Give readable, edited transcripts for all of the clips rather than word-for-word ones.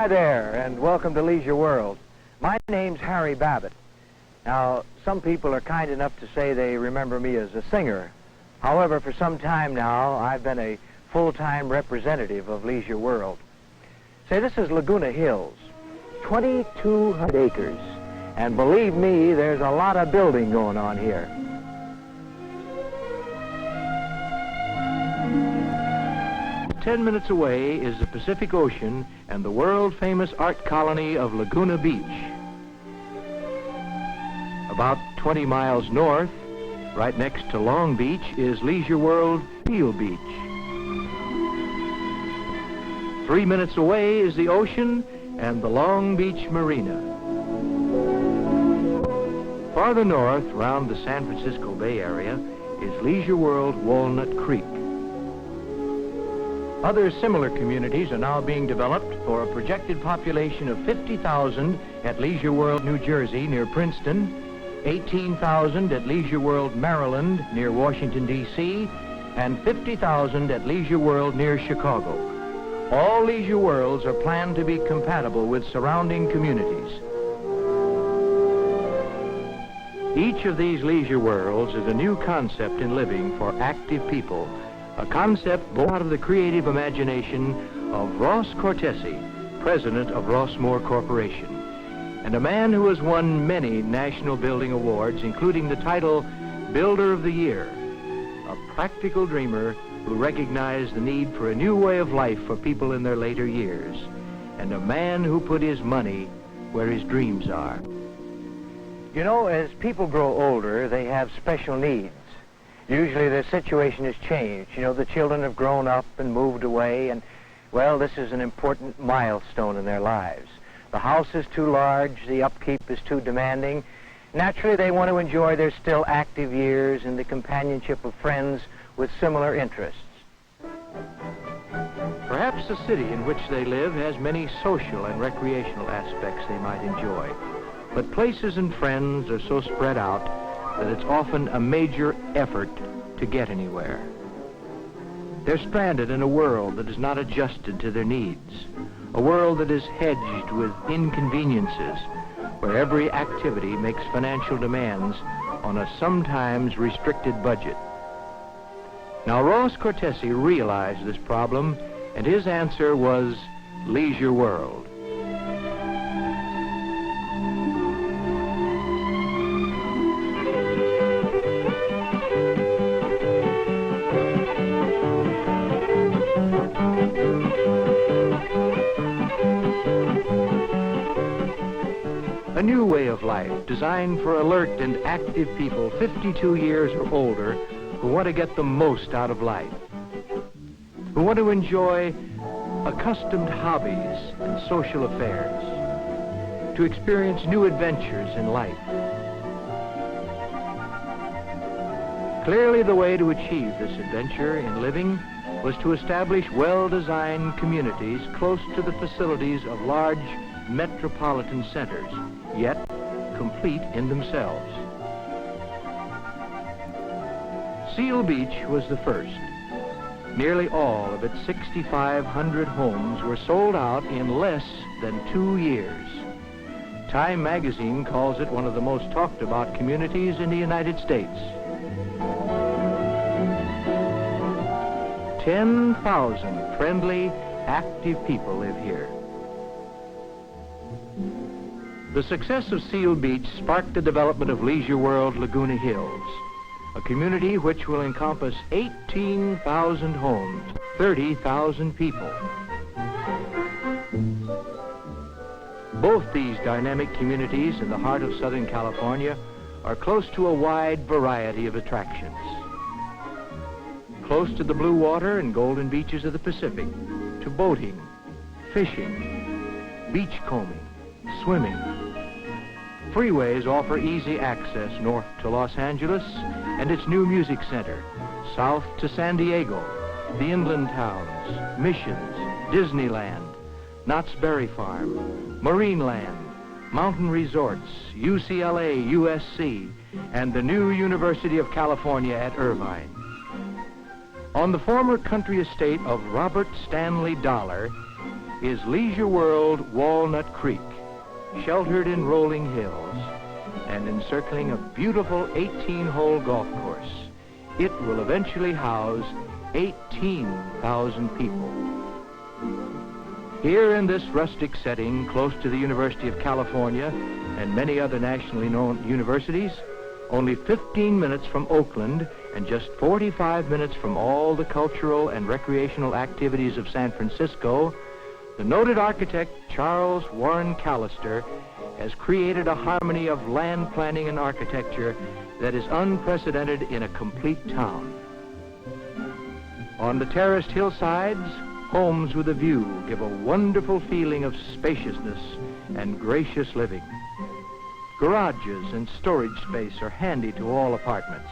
Hi there, and welcome to Leisure World. My name's Harry Babbitt. Now, some people are kind enough to say they remember me as a singer. However, for some time now, I've been a full-time representative of Leisure World. Say, this is Laguna Hills, 2,200 acres. And believe me, there's a lot of building going on here. "10 minutes away is the Pacific Ocean and the world-famous art colony of Laguna Beach. About 20 miles north, right next to Long Beach, is Leisure World Seal Beach. 3 minutes away is the ocean and the Long Beach Marina. Farther north, round the San Francisco Bay Area, is Leisure World Walnut Creek. Other similar communities are now being developed for a projected population of 50,000 at Leisure World, New Jersey, near Princeton, 18,000 at Leisure World, Maryland, near Washington, D.C., and 50,000 at Leisure World near Chicago. All Leisure Worlds are planned to be compatible with surrounding communities. Each of these Leisure Worlds is a new concept in living for active people, a concept born out of the creative imagination of Ross Cortese, president of Rossmoor Corporation, and a man who has won many national building awards, including the title Builder of the Year, a practical dreamer who recognized the need for a new way of life for people in their later years, and a man who put his money where his dreams are. You know, as people grow older, they have special needs. Usually their situation has changed. You know, the children have grown up and moved away, and, well, this is an important milestone in their lives. The house is too large, the upkeep is too demanding. Naturally, they want to enjoy their still active years in the companionship of friends with similar interests. Perhaps the city in which they live has many social and recreational aspects they might enjoy, but places and friends are so spread out that it's often a major effort to get anywhere. They're stranded in a world that is not adjusted to their needs, a world that is hedged with inconveniences, where every activity makes financial demands on a sometimes restricted budget. Now, Ross Cortese realized this problem, and his answer was Leisure World. A new way of life designed for alert and active people 52 years or older who want to get the most out of life, who want to enjoy accustomed hobbies and social affairs, to experience new adventures in life. Clearly, the way to achieve this adventure in living was to establish well-designed communities close to the facilities of large metropolitan centers, yet complete in themselves. Seal Beach was the first. Nearly all of its 6,500 homes were sold out in less than 2 years. Time magazine calls it one of the most talked about communities in the United States. 10,000 friendly, active people live here. The success of Seal Beach sparked the development of Leisure World Laguna Hills, a community which will encompass 18,000 homes, 30,000 people. Both these dynamic communities in the heart of Southern California are close to a wide variety of attractions. Close to the blue water and golden beaches of the Pacific, to boating, fishing, beachcombing, swimming. Freeways offer easy access north to Los Angeles and its new music center, south to San Diego, the inland towns, Missions, Disneyland, Knott's Berry Farm, Marineland, mountain resorts, UCLA, USC, and the new University of California at Irvine. On the former country estate of Robert Stanley Dollar is Leisure World Walnut Creek, sheltered in rolling hills and encircling a beautiful 18-hole golf course. It will eventually house 18,000 people. Here in this rustic setting, close to the University of California and many other nationally known universities, only 15 minutes from Oakland and just 45 minutes from all the cultural and recreational activities of San Francisco, the noted architect Charles Warren Callister has created a harmony of land planning and architecture that is unprecedented in a complete town. On the terraced hillsides, homes with a view give a wonderful feeling of spaciousness and gracious living. Garages and storage space are handy to all apartments.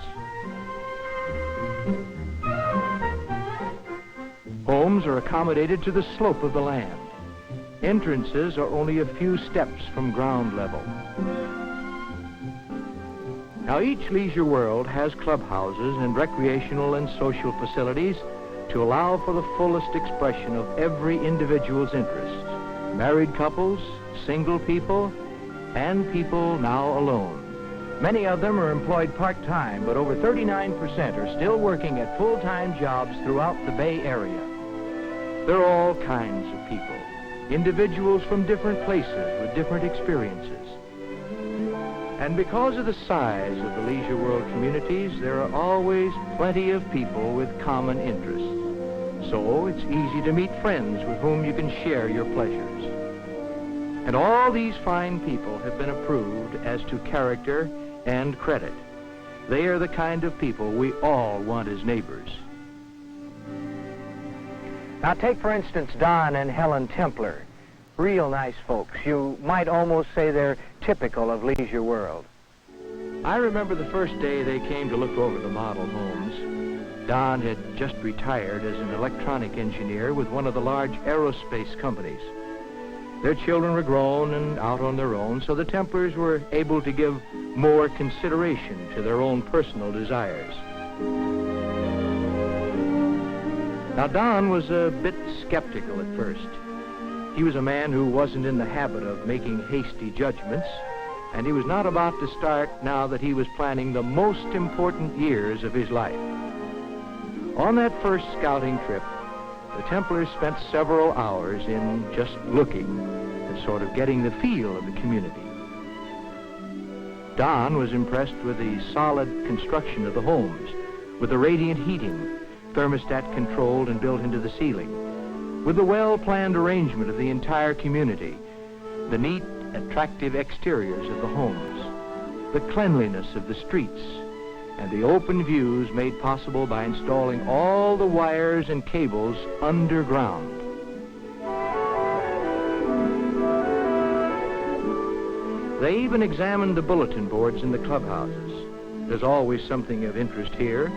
Homes are accommodated to the slope of the land. Entrances are only a few steps from ground level. Now, each Leisure World has clubhouses and recreational and social facilities to allow for the fullest expression of every individual's interests. Married couples, single people, and people now alone. Many of them are employed part-time, but over 39% are still working at full-time jobs throughout the Bay Area. There are all kinds of people, individuals from different places with different experiences. And because of the size of the Leisure World communities, there are always plenty of people with common interests. So it's easy to meet friends with whom you can share your pleasures. And all these fine people have been approved as to character and credit. They are the kind of people we all want as neighbors. Now take, for instance, Don and Helen Templer. Real nice folks. You might almost say they're typical of Leisure World. I remember the first day they came to look over the model homes. Don had just retired as an electronic engineer with one of the large aerospace companies. Their children were grown and out on their own, so the Templers were able to give more consideration to their own personal desires. Now, Don was a bit skeptical at first. He was a man who wasn't in the habit of making hasty judgments, and he was not about to start now that he was planning the most important years of his life. On that first scouting trip, the Templars spent several hours in just looking and sort of getting the feel of the community. Don was impressed with the solid construction of the homes, with the radiant heating, thermostat controlled and built into the ceiling, with the well-planned arrangement of the entire community, the neat, attractive exteriors of the homes, the cleanliness of the streets, and the open views made possible by installing all the wires and cables underground. They even examined the bulletin boards in the clubhouses. There's always something of interest here.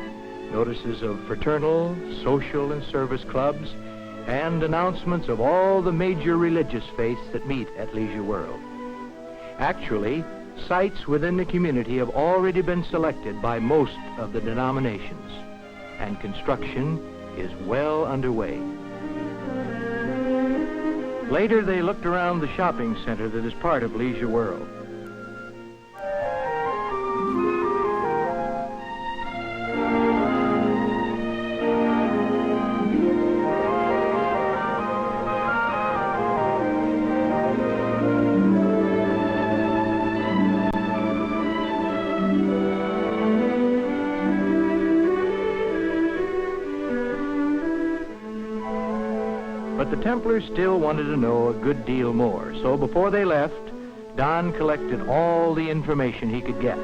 Notices of fraternal, social, and service clubs, and announcements of all the major religious faiths that meet at Leisure World. Actually, sites within the community have already been selected by most of the denominations, and construction is well underway. Later, they looked around the shopping center that is part of Leisure World. But the Templars still wanted to know a good deal more, so before they left, Don collected all the information he could get.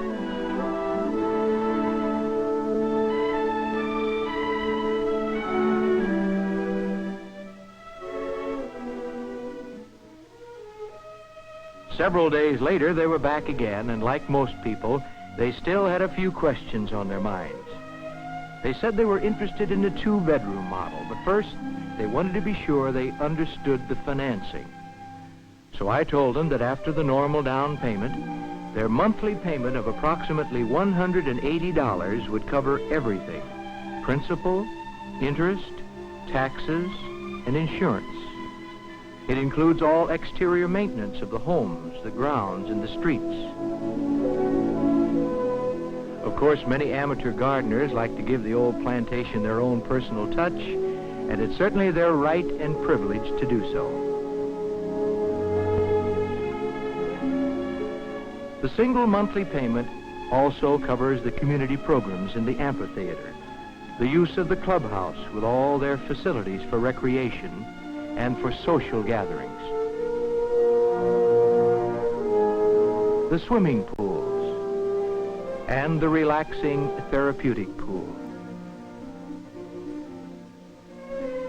Several days later, they were back again, and like most people, they still had a few questions on their minds. They said they were interested in the two-bedroom model, but first, they wanted to be sure they understood the financing. So I told them that after the normal down payment, their monthly payment of approximately $180 would cover everything: principal, interest, taxes, and insurance. It includes all exterior maintenance of the homes, the grounds, and the streets. Of course, many amateur gardeners like to give the old plantation their own personal touch, and it's certainly their right and privilege to do so. The single monthly payment also covers the community programs in the amphitheater, the use of the clubhouse with all their facilities for recreation and for social gatherings, the swimming pools, and the relaxing therapeutic pool.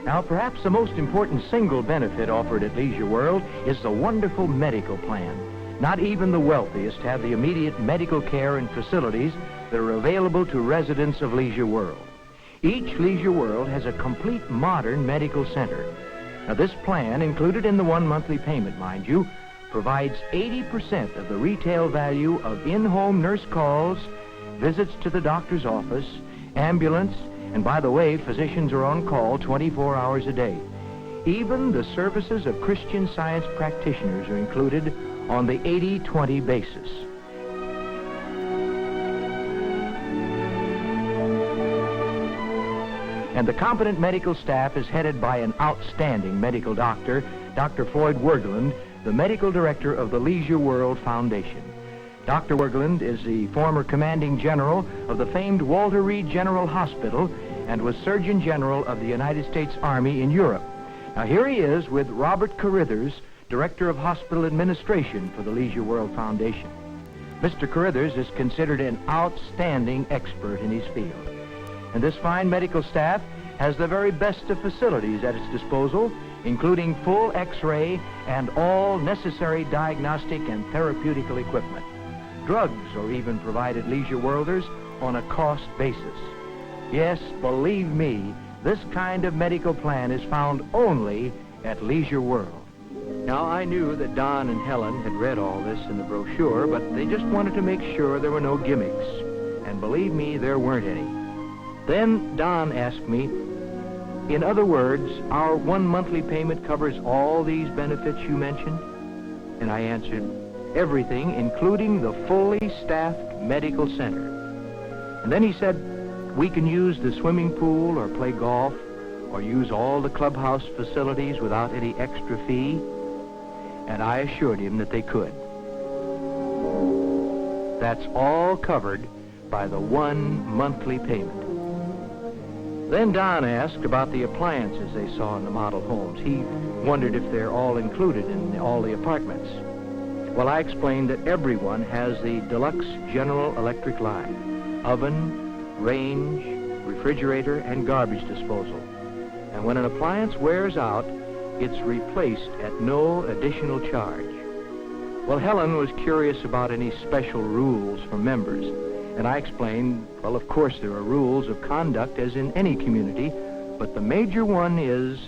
Now, perhaps the most important single benefit offered at Leisure World is the wonderful medical plan. Not even the wealthiest have the immediate medical care and facilities that are available to residents of Leisure World. Each Leisure World has a complete modern medical center. Now, this plan, included in the one monthly payment, mind you, provides 80% of the retail value of in-home nurse calls, visits to the doctor's office, ambulance, and by the way, physicians are on call 24 hours a day. Even the services of Christian Science practitioners are included on the 80-20 basis. And the competent medical staff is headed by an outstanding medical doctor, Dr. Floyd Wergeland, the medical director of the Leisure World Foundation. Dr. Wergeland is the former commanding general of the famed Walter Reed General Hospital and was Surgeon General of the United States Army in Europe. Now, here he is with Robert Carithers, Director of Hospital Administration for the Leisure World Foundation. Mr. Carithers is considered an outstanding expert in his field. And this fine medical staff has the very best of facilities at its disposal, including full X-ray and all necessary diagnostic and therapeutical equipment. Drugs are even provided Leisure Worlders on a cost basis. Yes, believe me, this kind of medical plan is found only at Leisure World. Now, I knew that Don and Helen had read all this in the brochure, but they just wanted to make sure there were no gimmicks. And believe me, there weren't any. Then Don asked me, in other words, our one monthly payment covers all these benefits you mentioned? And I answered, everything, including the fully staffed medical center. And then he said, we can use the swimming pool or play golf or use all the clubhouse facilities without any extra fee. And I assured him that they could. That's all covered by the one monthly payment. Then Don asked about the appliances they saw in the model homes. He wondered if they're all included in all the apartments. Well, I explained that everyone has the deluxe General Electric line, oven, range, refrigerator, and garbage disposal. And when an appliance wears out, it's replaced at no additional charge. Well, Helen was curious about any special rules for members, and I explained, well, of course there are rules of conduct as in any community, but the major one is,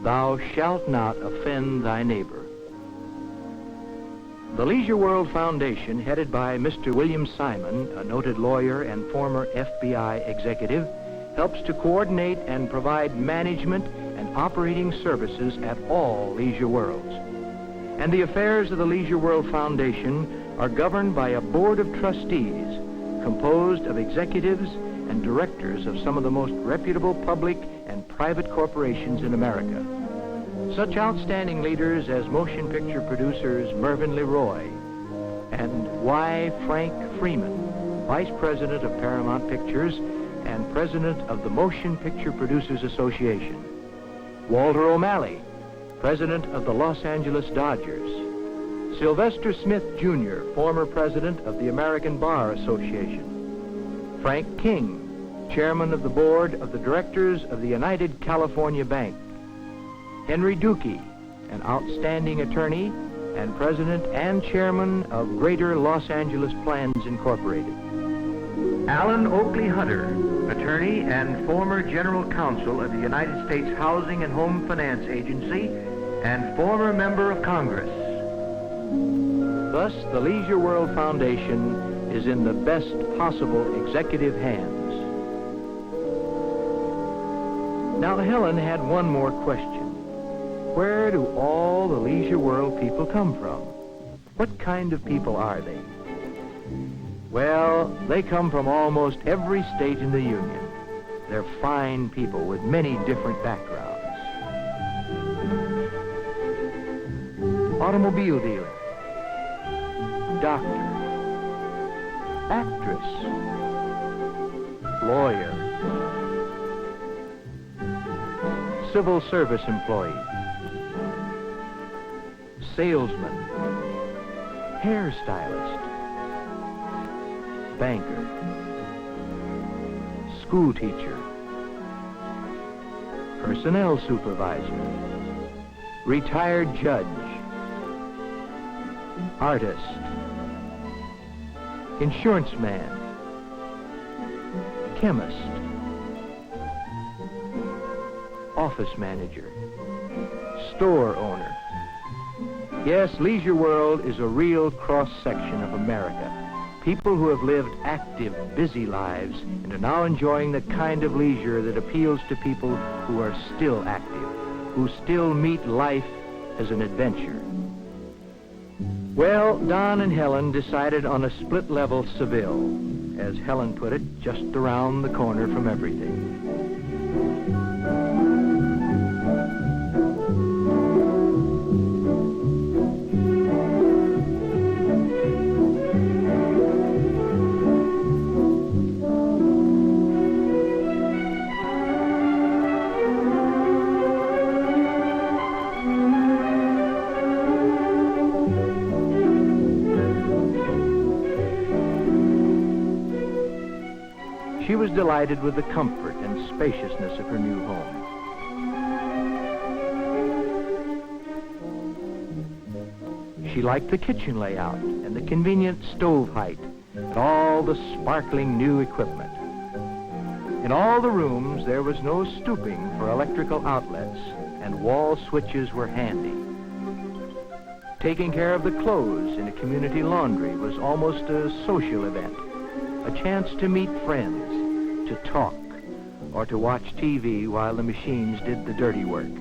thou shalt not offend thy neighbor. The Leisure World Foundation, headed by Mr. William Simon, a noted lawyer and former FBI executive, helps to coordinate and provide management and operating services at all Leisure Worlds. And the affairs of the Leisure World Foundation are governed by a board of trustees composed of executives and directors of some of the most reputable public and private corporations in America. Such outstanding leaders as motion picture producers Mervyn LeRoy and Y. Frank Freeman, Vice President of Paramount Pictures and President of the Motion Picture Producers Association. Walter O'Malley, President of the Los Angeles Dodgers. Sylvester Smith, Jr., former President of the American Bar Association. Frank King, Chairman of the Board of the Directors of the United California Bank. Henry Dukey, an outstanding attorney and President and Chairman of Greater Los Angeles Plans Incorporated. Alan Oakley Hunter, attorney and former General Counsel of the United States Housing and Home Finance Agency and former member of Congress. Thus, the Leisure World Foundation is in the best possible executive hands. Now, Helen had one more question. where do all the Leisure World people come from? What kind of people are they? Well, they come from almost every state in the Union. They're fine people with many different backgrounds. Automobile dealer, doctor, actress, lawyer, civil service employee, salesman, hairstylist, banker, school teacher, personnel supervisor, retired judge, artist, insurance man, chemist, office manager, store owner. Yes, Leisure World is a real cross-section of America. People who have lived active, busy lives and are now enjoying the kind of leisure that appeals to people who are still active, who still meet life as an adventure. Well, Don and Helen decided on a split-level Seville, as Helen put it, just around the corner from everything. She was delighted with the comfort and spaciousness of her new home. She liked the kitchen layout and the convenient stove height and all the sparkling new equipment. In all the rooms, there was no stooping for electrical outlets, and wall switches were handy. Taking care of the clothes in a community laundry was almost a social event, a chance to meet friends, to talk, or to watch TV while the machines did the dirty work.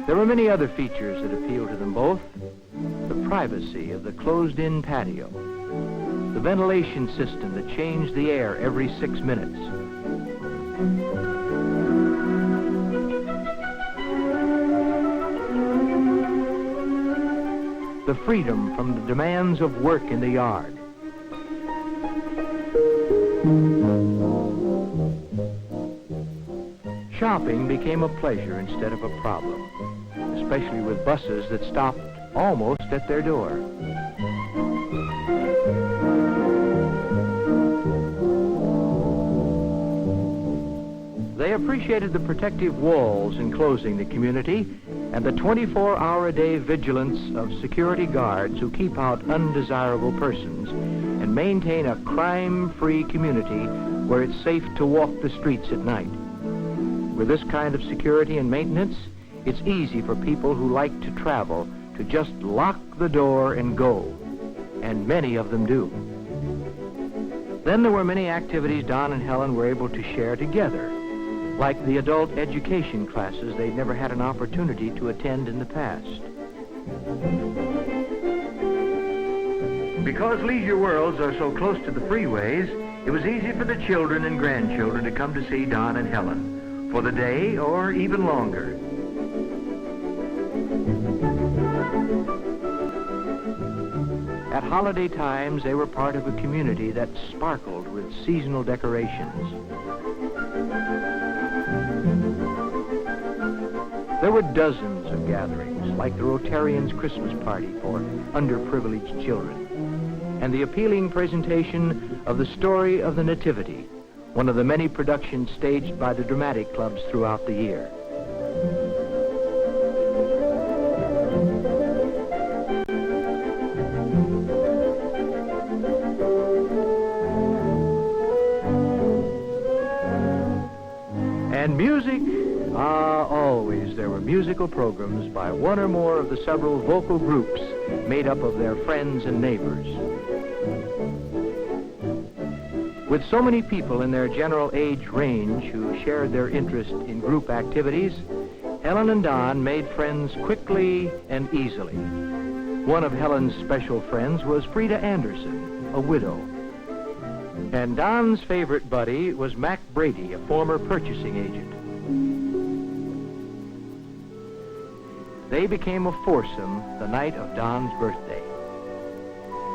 There were many other features that appealed to them both. The privacy of the closed-in patio, the ventilation system that changed the air every 6 minutes, the freedom from the demands of work in the yard. Shopping became a pleasure instead of a problem, especially with buses that stopped almost at their door. They appreciated the protective walls enclosing the community and the 24-hour-a-day vigilance of security guards who keep out undesirable persons and maintain a crime-free community where it's safe to walk the streets at night. With this kind of security and maintenance, it's easy for people who like to travel to just lock the door and go, and many of them do. Then there were many activities Don and Helen were able to share together, like the adult education classes they'd never had an opportunity to attend in the past. Because leisure worlds are so close to the freeways, it was easy for the children and grandchildren to come to see Don and Helen for the day or even longer. At holiday times, they were part of a community that sparkled with seasonal decorations. There were dozens of gatherings, like the Rotarians' Christmas party for underprivileged children, and the appealing presentation of the story of the Nativity, one of the many productions staged by the dramatic clubs throughout the year. And music, always there were musical programs by one or more of the several vocal groups made up of their friends and neighbors. With so many people in their general age range who shared their interest in group activities, Helen and Don made friends quickly and easily. One of Helen's special friends was Frida Anderson, a widow. And Don's favorite buddy was Mac Brady, a former purchasing agent. They became a foursome the night of Don's birthday.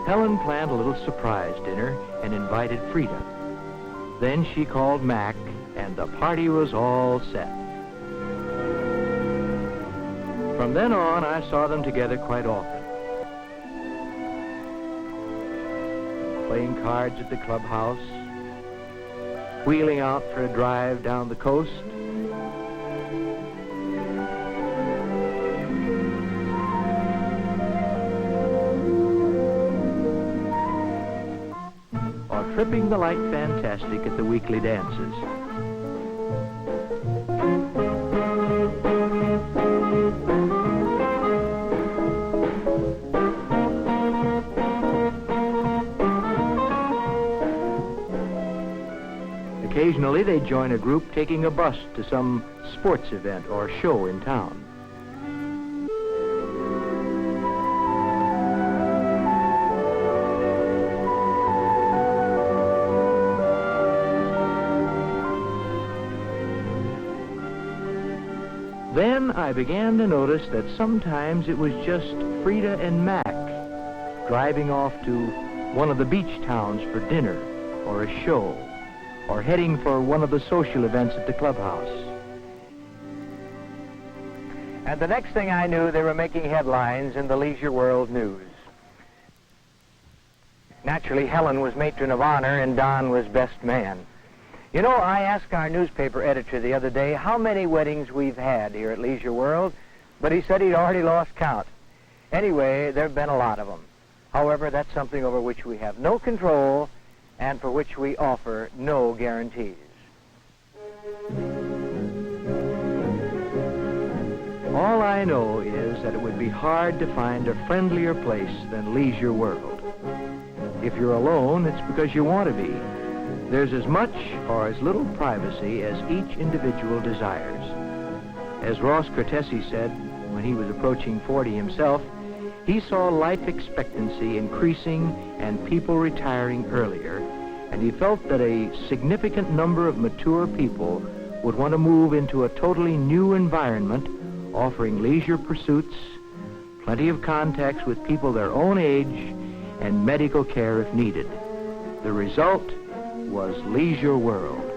Helen planned a little surprise dinner and invited Frida. Then she called Mac, and the party was all set. From then on, I saw them together quite often. Playing cards at the clubhouse, wheeling out for a drive down the coast, tripping the light fantastic at the weekly dances. Occasionally, they'd join a group taking a bus to some sports event or show in town. Then I began to notice that sometimes it was just Frida and Mac driving off to one of the beach towns for dinner or a show or heading for one of the social events at the clubhouse. And the next thing I knew, they were making headlines in the Leisure World news. Naturally, Helen was matron of honor and Don was best man. You know, I asked our newspaper editor the other day how many weddings we've had here at Leisure World, but he said he'd already lost count. Anyway, there have been a lot of them. However, that's something over which we have no control and for which we offer no guarantees. All I know is that it would be hard to find a friendlier place than Leisure World. If you're alone, it's because you want to be. There's as much or as little privacy as each individual desires. As Ross Cortese said when he was approaching 40 himself, he saw life expectancy increasing and people retiring earlier, and he felt that a significant number of mature people would want to move into a totally new environment, offering leisure pursuits, plenty of contacts with people their own age, and medical care if needed. The result was Leisure World.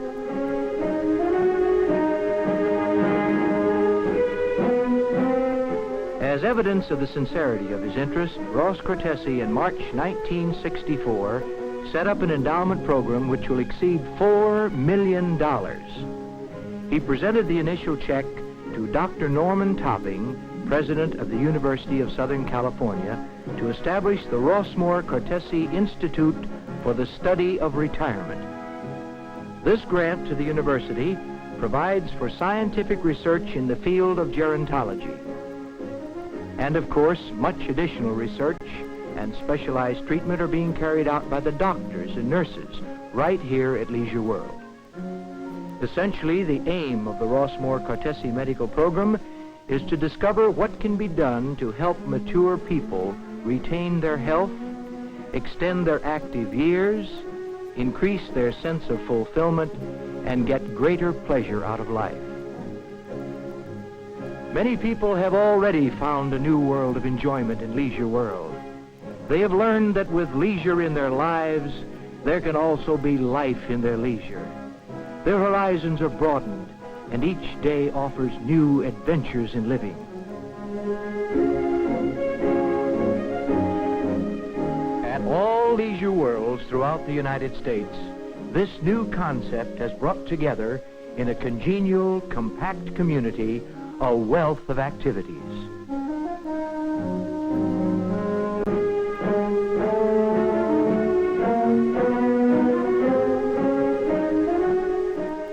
As evidence of the sincerity of his interest, Ross Cortese in March 1964 set up an endowment program which will exceed $4 million. He presented the initial check to Dr. Norman Topping, president of the University of Southern California, to establish the Rossmoor Cortese Institute for the Study of Retirement. This grant to the university provides for scientific research in the field of gerontology. And of course, much additional research and specialized treatment are being carried out by the doctors and nurses right here at Leisure World. Essentially, the aim of the Rossmoor Cortese medical program is to discover what can be done to help mature people retain their health, extend their active years, increase their sense of fulfillment, and get greater pleasure out of life. Many people have already found a new world of enjoyment in Leisure World. They have learned that with leisure in their lives, there can also be life in their leisure. Their horizons are broadened, and each day offers new adventures in living. At all Leisure Worlds throughout the United States, this new concept has brought together in a congenial, compact community a wealth of activities.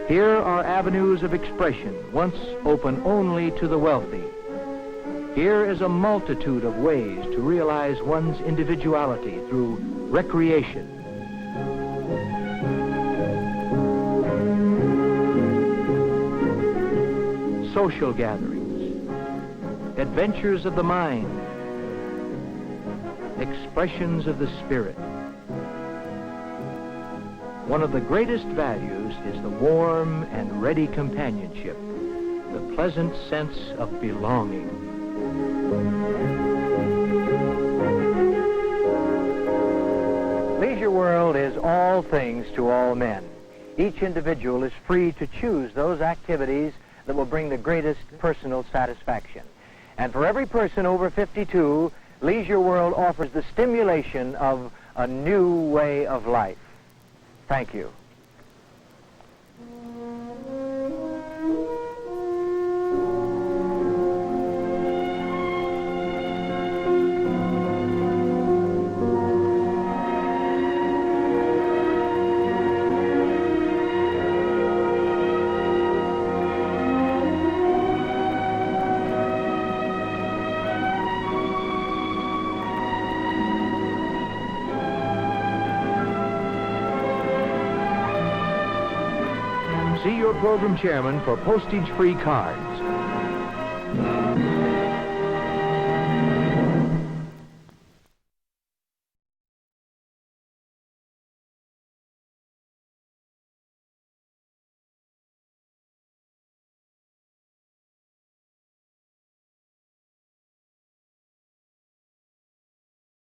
Here are avenues of expression once open only to the wealthy. Here is a multitude of ways to realize one's individuality through recreation. social gatherings, adventures of the mind, expressions of the spirit. One of the greatest values is the warm and ready companionship, the pleasant sense of belonging. Leisure World is all things to all men. Each individual is free to choose those activities that will bring the greatest personal satisfaction. And for every person over 52, Leisure World offers the stimulation of a new way of life. Thank you. See your program chairman for postage-free cards.